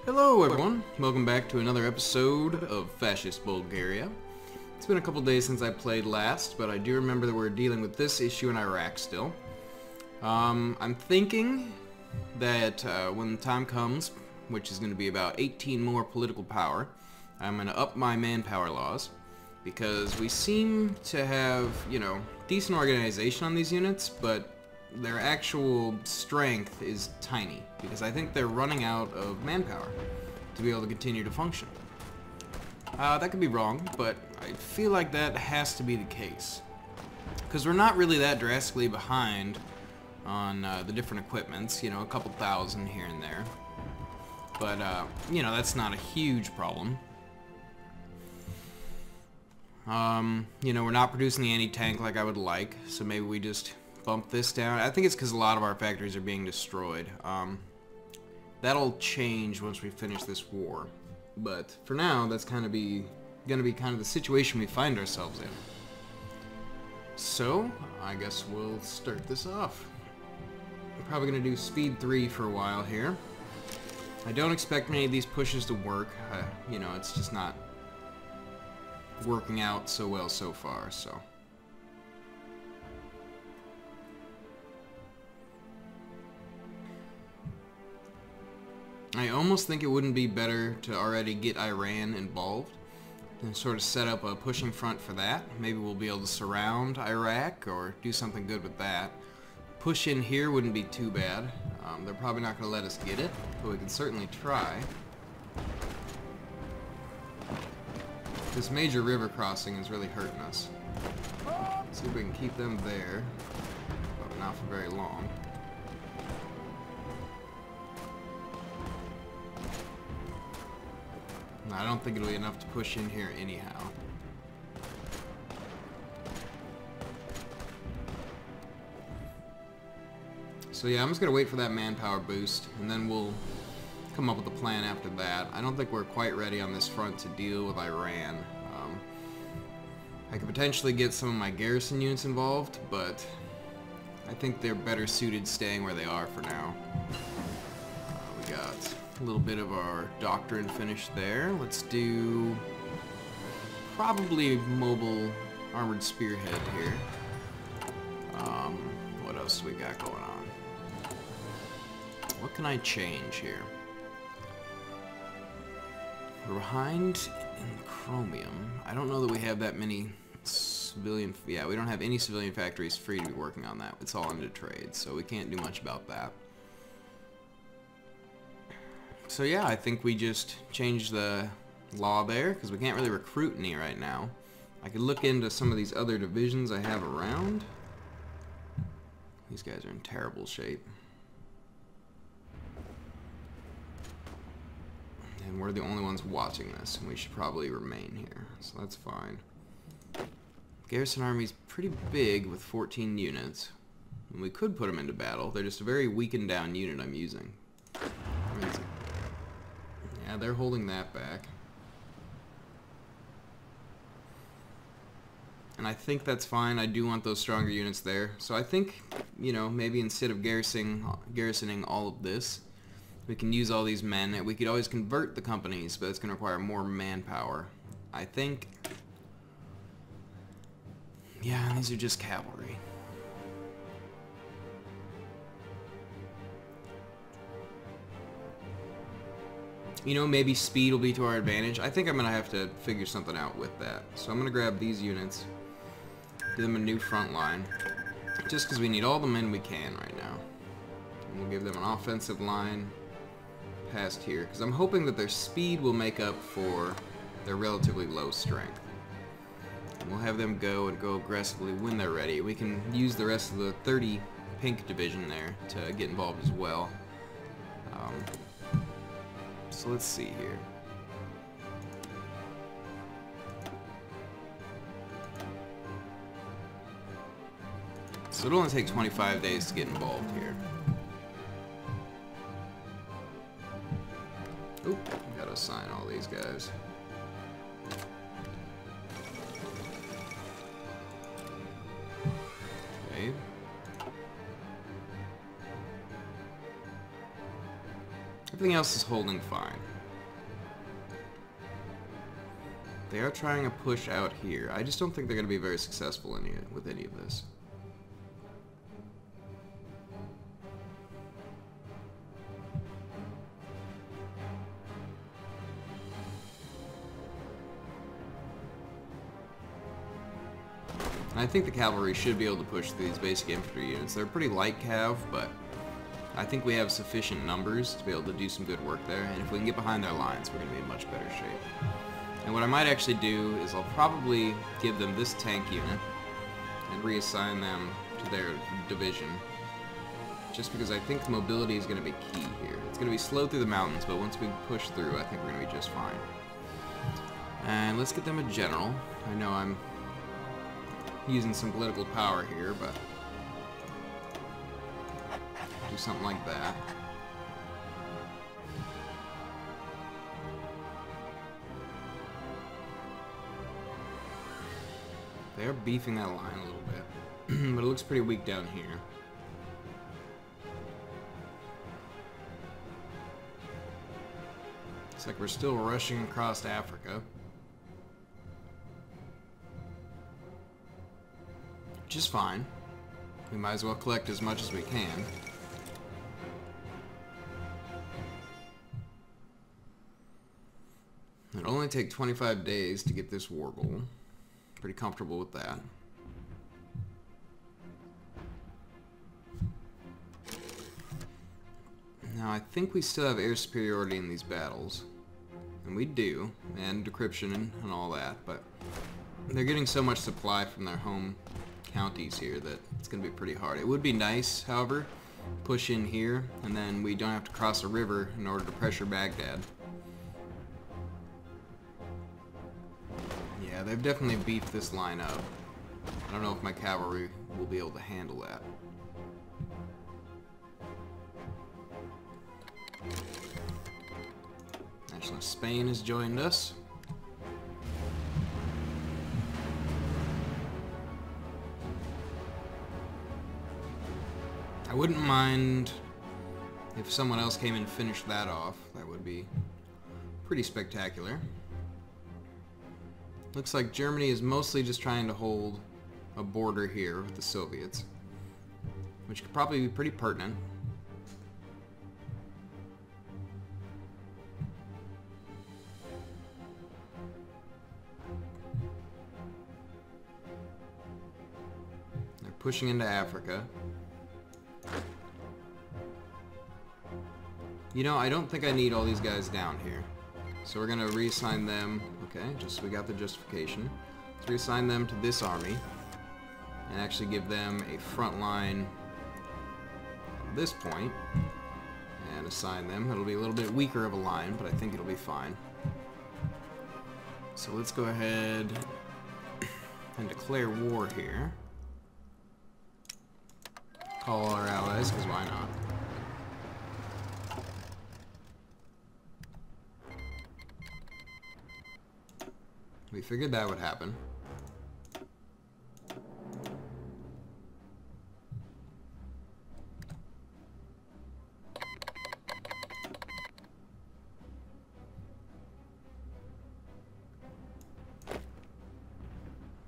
Hello everyone, welcome back to another episode of Fascist Bulgaria. It's been a couple days since I played last, but I do remember that we're dealing with this issue in Iraq still. I'm thinking that when the time comes, which is going to be about 18 more political power, I'm going to up my manpower laws, because we seem to have, decent organization on these units, but their actual strength is tiny, because I think they're running out of manpower to be able to continue to function. That could be wrong, but I feel like that has to be the case, because we're not really that drastically behind on the different equipments, a couple thousand here and there, but that's not a huge problem. We're not producing the anti-tank like I would like, so maybe we just bump this down. I think it's because a lot of our factories are being destroyed. That'll change once we finish this war, but for now, that's gonna be kind of the situation we find ourselves in. So, I guess we'll start this off. I'm probably gonna do speed 3 for a while here. I don't expect many of these pushes to work. It's just not working out so well so far, so. I almost think it wouldn't be better to already get Iran involved and sort of set up a pushing front for that. Maybe we'll be able to surround Iraq or do something good with that. Push in here wouldn't be too bad. They're probably not going to let us get it, but we can certainly try. This major river crossing is really hurting us. Let's see if we can keep them there, but not for very long. I don't think it'll be enough to push in here anyhow. So yeah, I'm just going to wait for that manpower boost, and then we'll come up with a plan after that. I don't think we're quite ready on this front to deal with Iran. I could potentially get some of my garrison units involved, but I think they're better suited staying where they are for now. We got a little bit of our doctrine finished there. Let's do probably mobile armored spearhead here. What else do we got going on? What can I change here? We're behind in chromium. I don't know that we have that many civilian... Yeah, we don't have any civilian factories free to be working on that. It's all into trade, so we can't do much about that. So yeah, I think we just changed the law there, because we can't really recruit any right now. I could look into some of these other divisions I have around. These guys are in terrible shape. And we're the only ones watching this, and we should probably remain here, so that's fine. Garrison Army's pretty big with 14 units, and we could put them into battle. They're just a very weakened down unit I'm using. Yeah, they're holding that back. And I think that's fine. I do want those stronger units there. So I think, maybe instead of garrisoning all of this, we can use all these men. We could always convert the companies, but it's going to require more manpower. I think... Yeah, these are just cavalry. Maybe speed will be to our advantage. I think I'm going to have to figure something out with that. So I'm going to grab these units, give them a new front line, just because we need all the men we can right now. And we'll give them an offensive line past here, because I'm hoping that their speed will make up for their relatively low strength. And we'll have them go aggressively when they're ready. We can use the rest of the 30 pink division there to get involved as well. So let's see here. So it'll only take 25 days to get involved here. Oop, gotta assign all these guys. Okay. Everything else is holding fine. They are trying a push out here. I just don't think they're going to be very successful with any of this. I think the cavalry should be able to push these basic infantry units. They're pretty light cav, but I think we have sufficient numbers to be able to do some good work there, and if we can get behind their lines, we're going to be in much better shape. And what I might actually do is I'll probably give them this tank unit and reassign them to their division, just because I think mobility is going to be key here. It's going to be slow through the mountains, but once we push through, I think we're going to be just fine. And let's get them a general. I know I'm using some political power here, but do something like that. They're beefing that line a little bit, but it looks pretty weak down here. It's like we're still rushing across Africa. Which is fine. We might as well collect as much as we can. It'll only take 25 days to get this war goal. Pretty comfortable with that. Now I think we still have air superiority in these battles. And we do, and decryption and all that, but they're getting so much supply from their home counties here that it's going to be pretty hard. It would be nice, however, push in here, and then we don't have to cross a river in order to pressure Baghdad. Yeah, they've definitely beefed this line up. I don't know if my cavalry will be able to handle that. Actually, Spain has joined us. I wouldn't mind if someone else came and finished that off. That would be pretty spectacular. Looks like Germany is mostly just trying to hold a border here with the Soviets, which could probably be pretty pertinent. They're pushing into Africa. You know, I don't think I need all these guys down here. So we're going to reassign them. Okay, just we got the justification. Let's reassign them to this army and actually give them a front line at this point and assign them. It'll be a little bit weaker of a line, but I think it'll be fine. So let's go ahead and declare war here. Call our allies, because why not? We figured that would happen.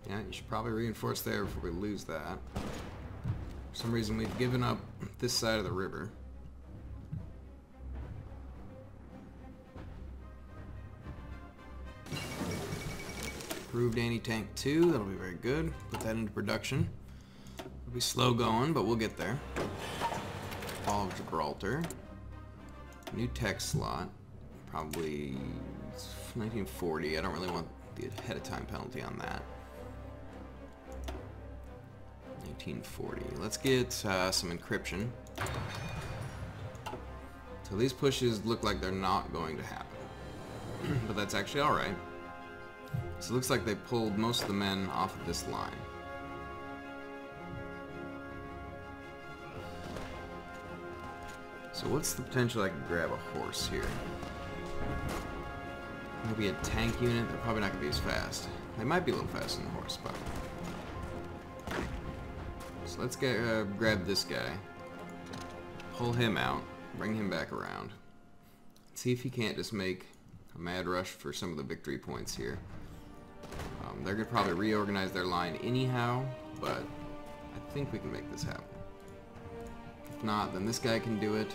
Yeah, you should probably reinforce there before we lose that. For some reason we've given up this side of the river. Improved anti-tank 2, that'll be very good. Put that into production. It'll be slow going, but we'll get there. Fall of Gibraltar. New tech slot. Probably 1940. I don't really want the ahead of time penalty on that. 1940. Let's get some encryption. So these pushes look like they're not going to happen. But that's actually alright. So it looks like they pulled most of the men off of this line. So what's the potential I could grab a horse here? Maybe a tank unit? They're probably not going to be as fast. They might be a little faster than the horse, but... So let's grab this guy. Pull him out. Bring him back around. See if he can't just make a mad rush for some of the victory points here. They're going to probably reorganize their line anyhow, but I think we can make this happen. If not, then this guy can do it.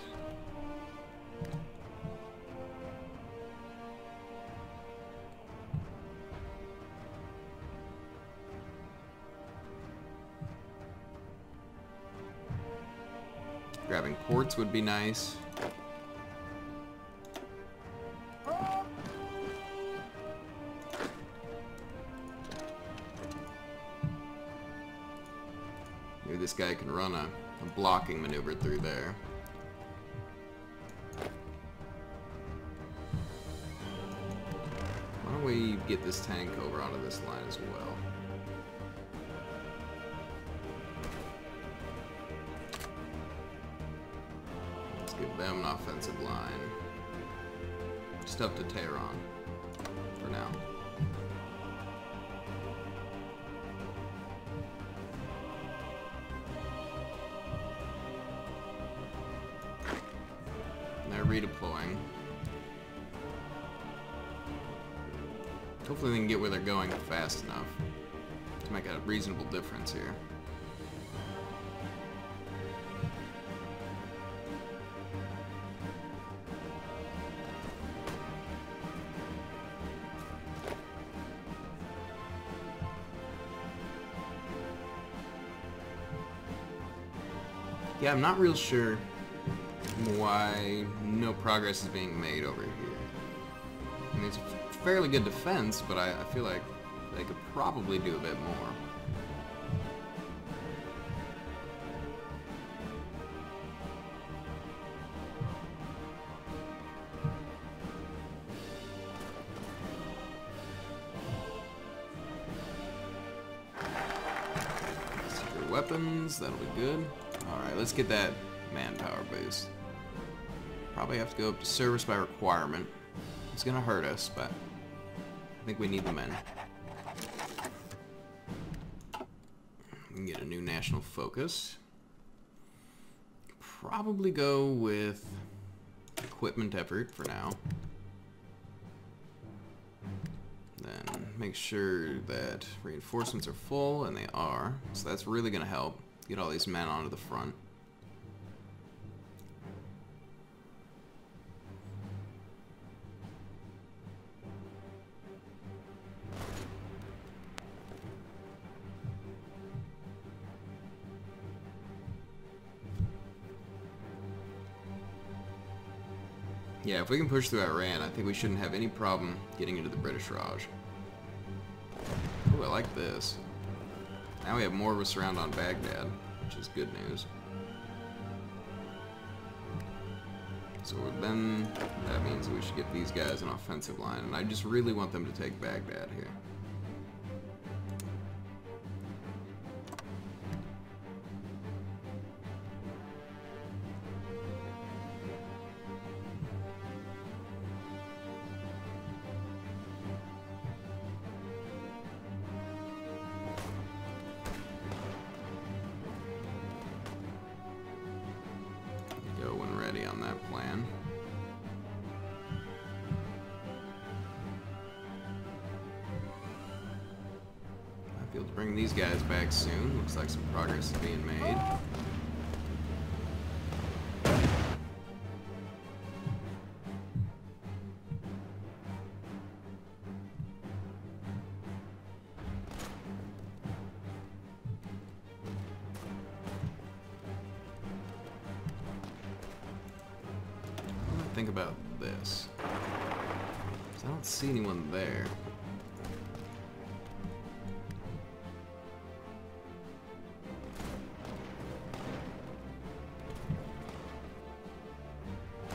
Grabbing ports would be nice. Maybe this guy can run a blocking maneuver through there. Why don't we get this tank over onto this line as well? Let's give them an offensive line. Just up to Tehran for now. They're redeploying. Hopefully they can get where they're going fast enough to make a reasonable difference here. Yeah, I'm not real sure why no progress is being made over here. I mean, it's a fairly good defense, but I feel like they could probably do a bit more. Secret weapons, that'll be good. Alright, let's get that manpower boost. Probably have to go up to service by requirement. It's gonna hurt us, but I think we need the men. We can get a new national focus. Probably go with equipment effort for now. Then make sure that reinforcements are full, and they are. So that's really gonna help get all these men onto the front. Yeah, if we can push through Iran, I think we shouldn't have any problem getting into the British Raj. Ooh, I like this. Now we have more of a surround on Baghdad, which is good news. So then that means we should get these guys an offensive line, and I just really want them to take Baghdad here. On that plan. I'll be able to bring these guys back soon. Looks like some progress is being made. Think about this. I don't see anyone there.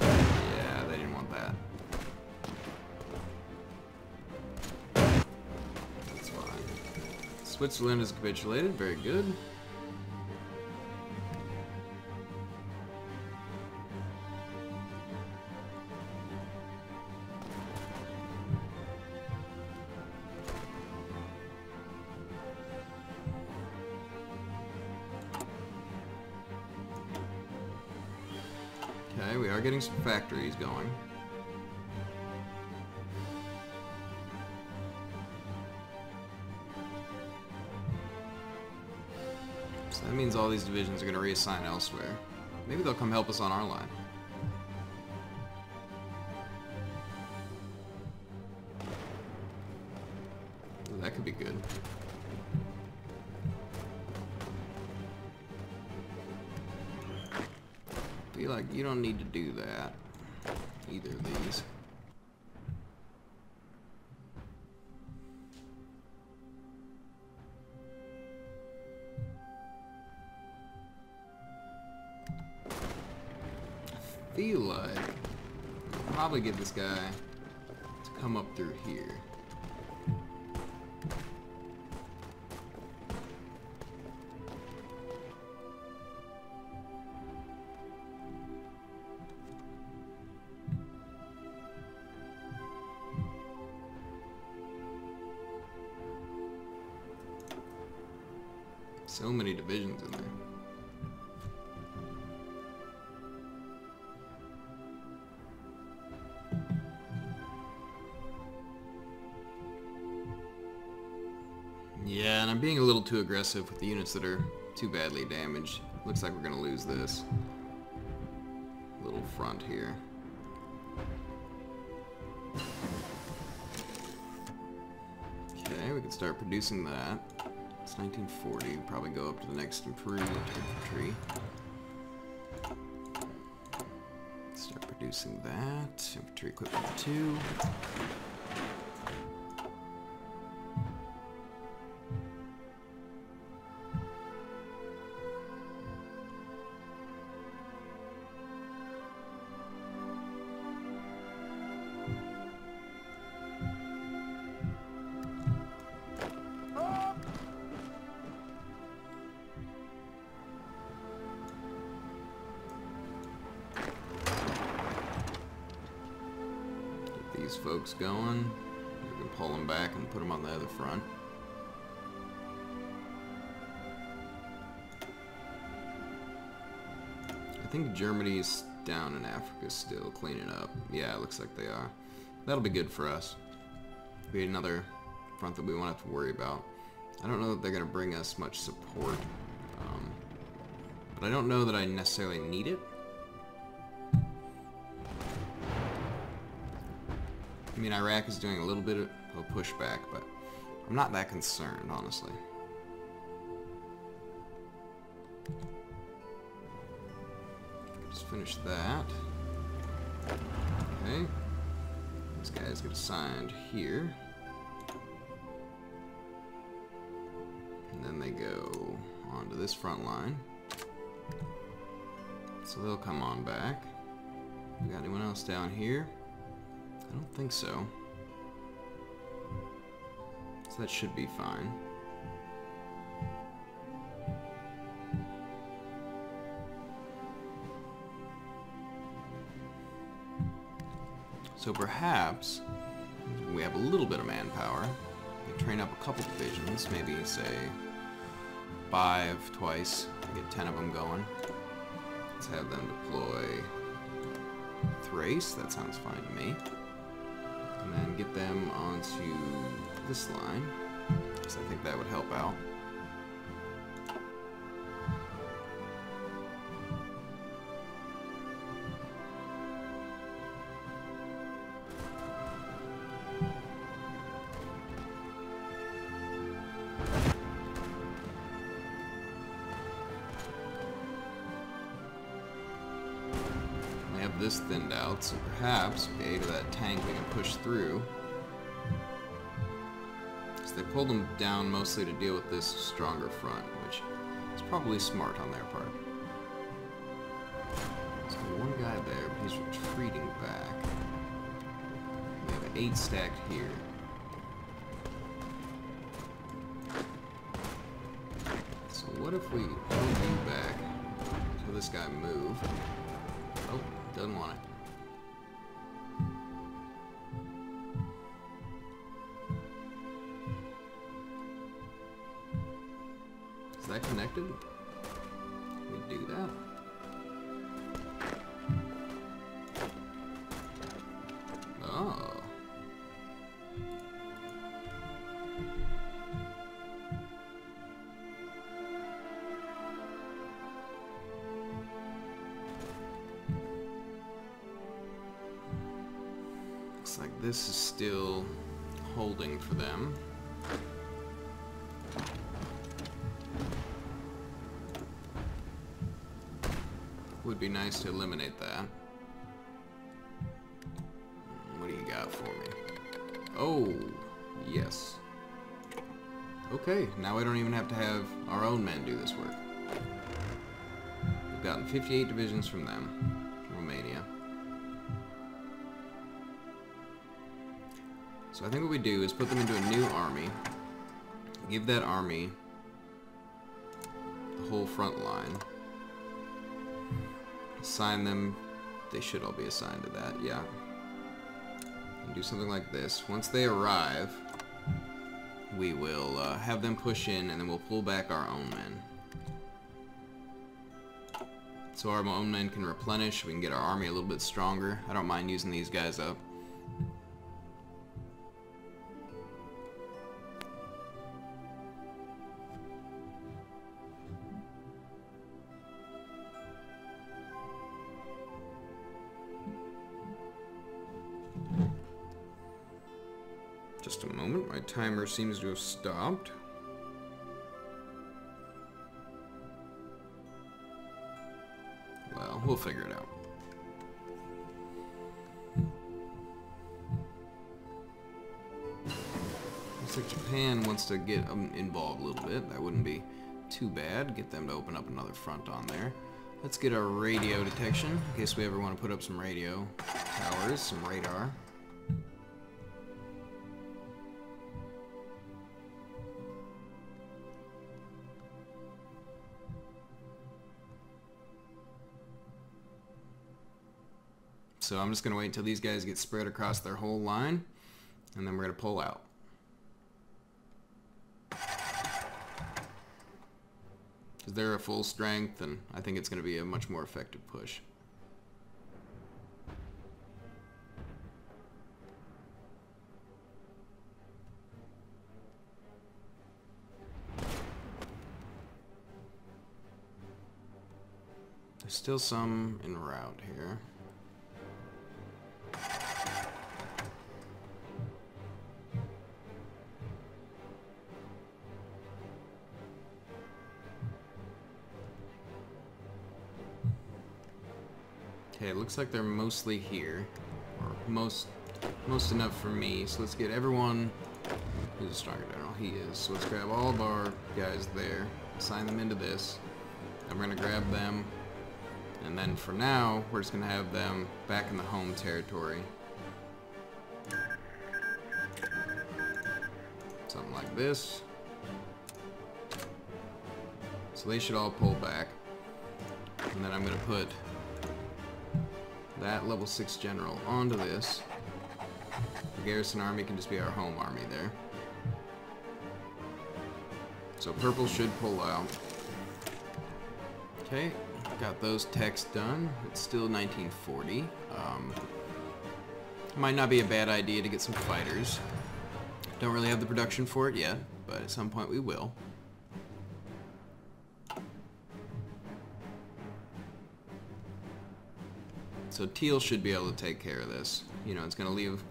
Yeah, they didn't want that. That's fine. Switzerland has capitulated. Very good. Okay, we are getting some factories going. That means all these divisions are going to reassign elsewhere. Maybe they'll come help us on our line. Ooh, that could be good. Feel like you don't need to do that. Either of these. I feel like I'll probably get this guy to come up through here. So many divisions in there. Yeah, and I'm being a little too aggressive with the units that are too badly damaged. Looks like we're gonna lose this little front here. Okay, we can start producing that. It's 1940, probably go up to the next improved infantry. Start producing that. Infantry equipment 2. These folks going. We can pull them back and put them on the other front. I think Germany's down in Africa still cleaning up. Yeah, it looks like they are. That'll be good for us. Be another front that we won't have to worry about. I don't know that they're going to bring us much support. But I don't know that I necessarily need it. I mean, Iraq is doing a little bit of a pushback, but I'm not that concerned, honestly. Just finish that. Okay. These guys get assigned here. And then they go onto this front line. So they'll come on back. We got anyone else down here? I don't think so. So that should be fine. So perhaps we have a little bit of manpower. We train up a couple divisions, maybe say 5 twice, get 10 of them going. Let's have them deploy Thrace, that sounds fine to me. And then get them onto this line, because I think that would help out. We have this thinned out, so perhaps with the aid of that tank we can push through. Because they pulled them down mostly to deal with this stronger front, which is probably smart on their part. So one guy there, but he's retreating back. We have 8 stacked here. So what if we hold you back until this guy move? Oh, doesn't want it. Is that connected? Can we do that? Oh. Looks like this is still holding for them. Would be nice to eliminate that. What do you got for me? Oh, yes. Okay, now we don't even have to have our own men do this work. We've gotten 58 divisions from them, Romania. So I think what we do is put them into a new army, give that army the whole front line, assign them, they should all be assigned to that, yeah. And do something like this. Once they arrive, we will have them push in, and then we'll pull back our own men. So our own men can replenish, we can get our army a little bit stronger. I don't mind using these guys up. Just a moment, my timer seems to have stopped. Well, we'll figure it out. Looks like Japan wants to get involved a little bit. That wouldn't be too bad. Get them to open up another front on there. Let's get our radio detection, in case we ever want to put up some radio towers, some radar. So I'm just going to wait until these guys get spread across their whole line, and then we're going to pull out. Because they're at full strength, and I think it's going to be a much more effective push. There's still some en route here. Okay, it looks like they're mostly here, or most enough for me. So let's get everyone who's a stronger general. He is. So let's grab all of our guys there, assign them into this, and we're gonna grab them. And then for now, we're just gonna have them back in the home territory. Something like this. So they should all pull back. And then I'm gonna put that level 6 general onto this. The garrison army can just be our home army there. So purple should pull out. Okay, got those techs done. It's still 1940. Might not be a bad idea to get some fighters. Don't really have the production for it yet, but at some point we will. So Teal should be able to take care of this. You know, it's going to leave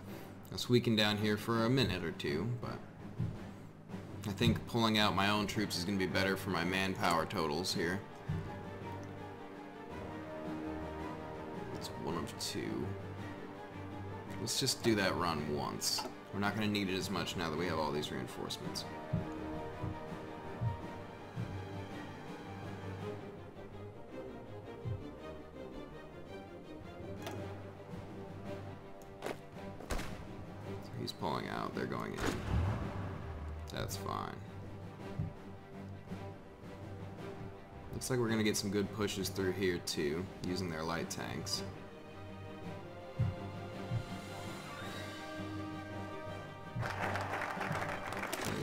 us weakened down here for a minute or two, but I think pulling out my own troops is going to be better for my manpower totals here. It's 1 of 2. Let's just do that run once. We're not going to need it as much now that we have all these reinforcements. He's pulling out, they're going in. That's fine. Looks like we're gonna get some good pushes through here too, using their light tanks. Okay,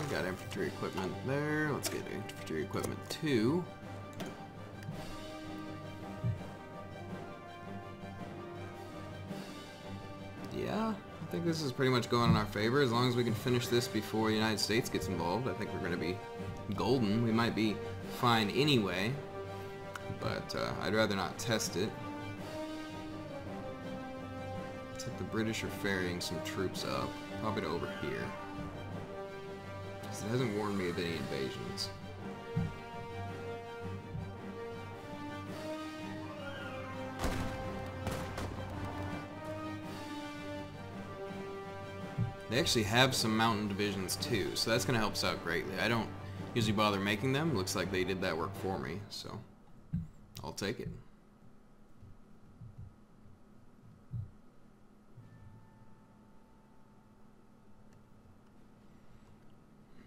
we got infantry equipment there. Let's get infantry equipment 2. Yeah. I think this is pretty much going in our favor. As long as we can finish this before the United States gets involved, I think we're going to be golden. We might be fine anyway, but I'd rather not test it. Looks like the British are ferrying some troops up, probably to over here. Because it hasn't warned me of any invasions. They actually have some mountain divisions too, so that's going to help us out greatly. I don't usually bother making them. Looks like they did that work for me, so I'll take it.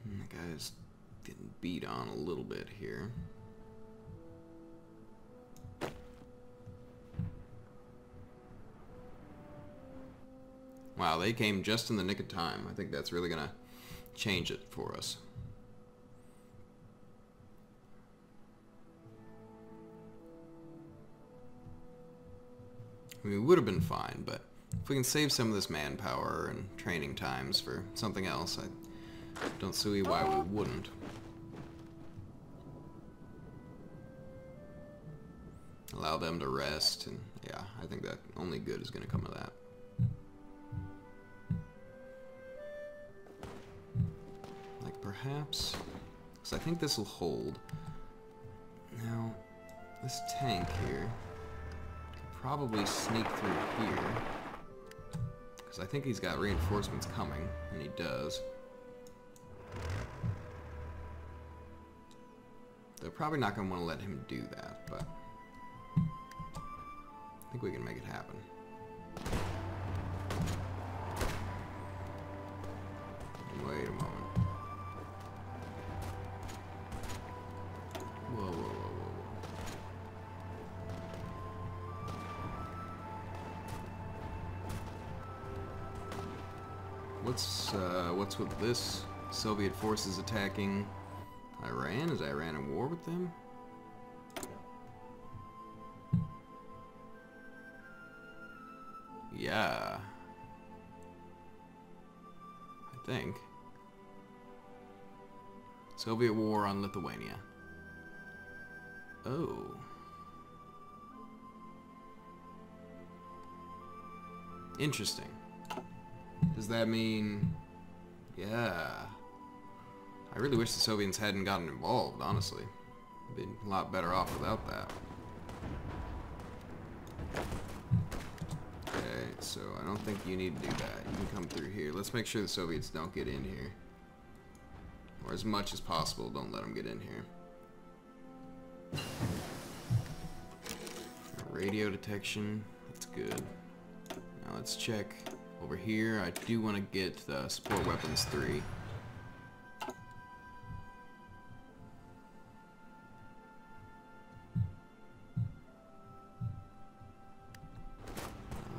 That guy's getting beat on a little bit here. Wow, they came just in the nick of time. I think that's really going to change it for us. I mean, we would have been fine, but if we can save some of this manpower and training times for something else, I don't see why we wouldn't. Allow them to rest, and yeah, I think that only good is going to come of that. Like perhaps, because I think this will hold. Now, this tank here could probably sneak through here, because I think he's got reinforcements coming, and he does. They're probably not going to want to let him do that, but I think we can make it happen. Wait a moment. Whoa, whoa, whoa, whoa, whoa. What's with this? Soviet forces attacking Iran? Is Iran at war with them? Yeah. I think. Soviet war on Lithuania. Oh. Interesting. Does that mean... Yeah. I really wish the Soviets hadn't gotten involved, honestly. They'd be a lot better off without that. Okay, so I don't think you need to do that. You can come through here. Let's make sure the Soviets don't get in here. Or as much as possible, don't let them get in here. Radio detection, that's good. Now let's check over here. I do want to get the support weapons 3.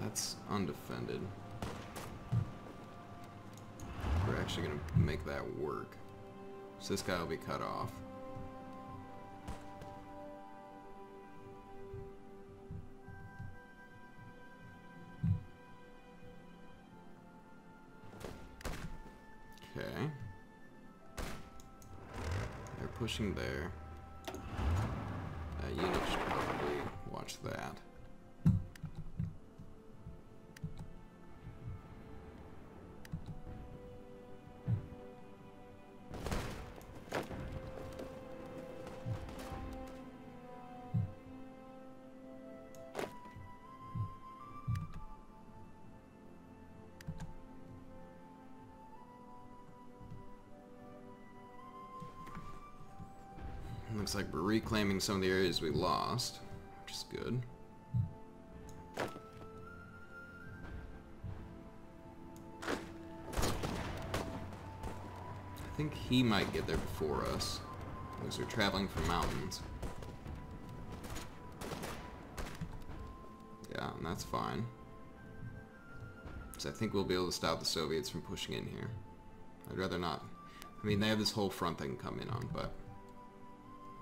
That's undefended. We're actually going to make that work. So this guy will be cut off. Okay. They're pushing there. That unit should probably watch that. Looks like we're reclaiming some of the areas we lost, which is good. I think he might get there before us, because we're traveling from mountains. Yeah, and that's fine. So I think we'll be able to stop the Soviets from pushing in here. I'd rather not. I mean, they have this whole front they can come in on, but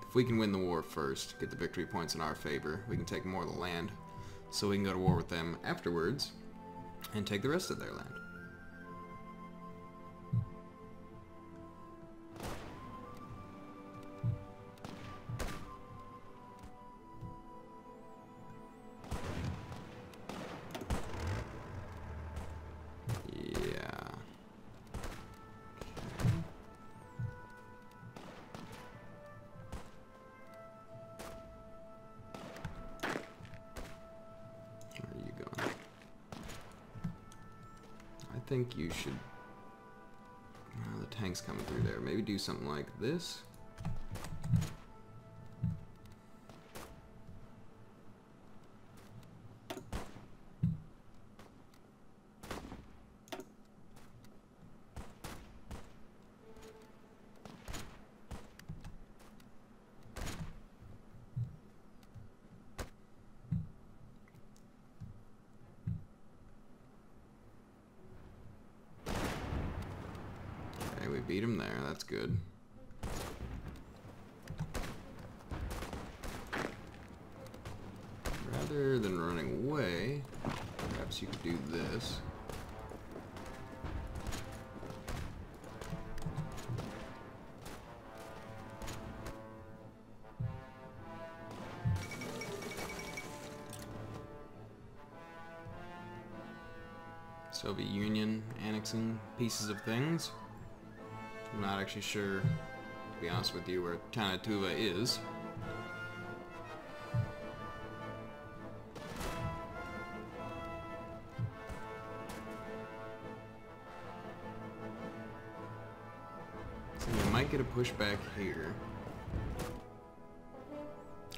if we can win the war first, get the victory points in our favor, we can take more of the land, so we can go to war with them afterwards, and take the rest of their land. I think you should... the tank's coming through there. Maybe do something like this. We beat him there, that's good. Rather than running away, perhaps you could do this. Soviet Union annexing pieces of things. I'm not actually sure, to be honest with you, where Tanatuva is. So you might get a pushback here.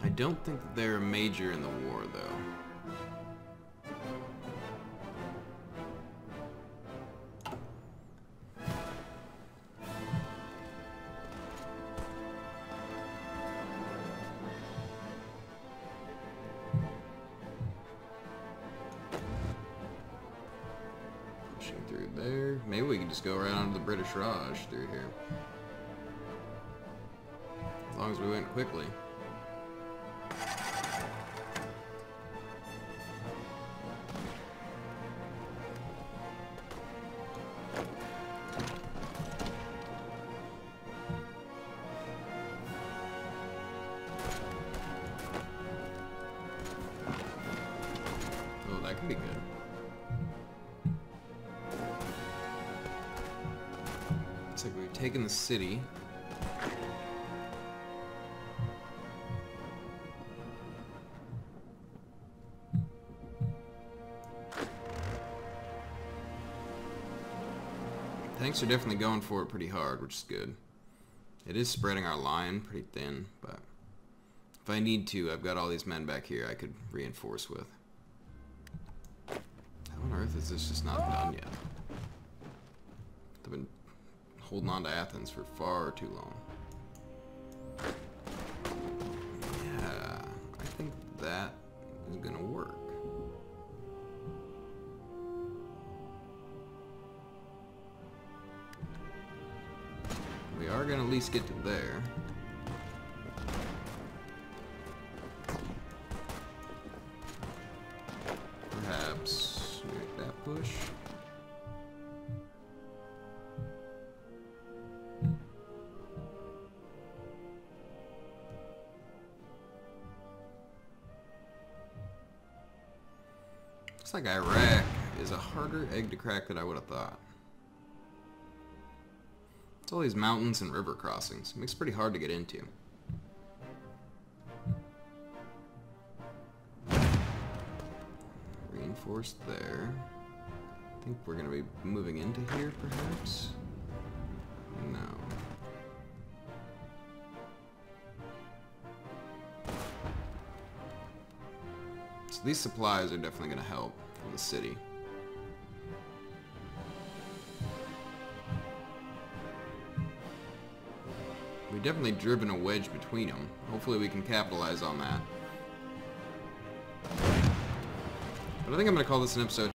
I don't think that they're a major in the war, though. Through there. Maybe we can just go around the British Raj through here. As long as we went quickly. Oh, that could be good. Looks like we've taken the city. Tanks are definitely going for it pretty hard, which is good. It is spreading our line pretty thin, but if I need to, I've got all these men back here I could reinforce with. How on earth is this just not done yet? They've been holding on to Athens for far too long. Yeah, I think that is gonna work. We are gonna at least get to there. Perhaps make that push. Looks like Iraq is a harder egg to crack than I would have thought. It's all these mountains and river crossings. It makes it pretty hard to get into. Reinforced there. I think we're going to be moving into here, perhaps? No. So these supplies are definitely going to help from the city. We've definitely driven a wedge between them. Hopefully we can capitalize on that. But I think I'm going to call this an episode.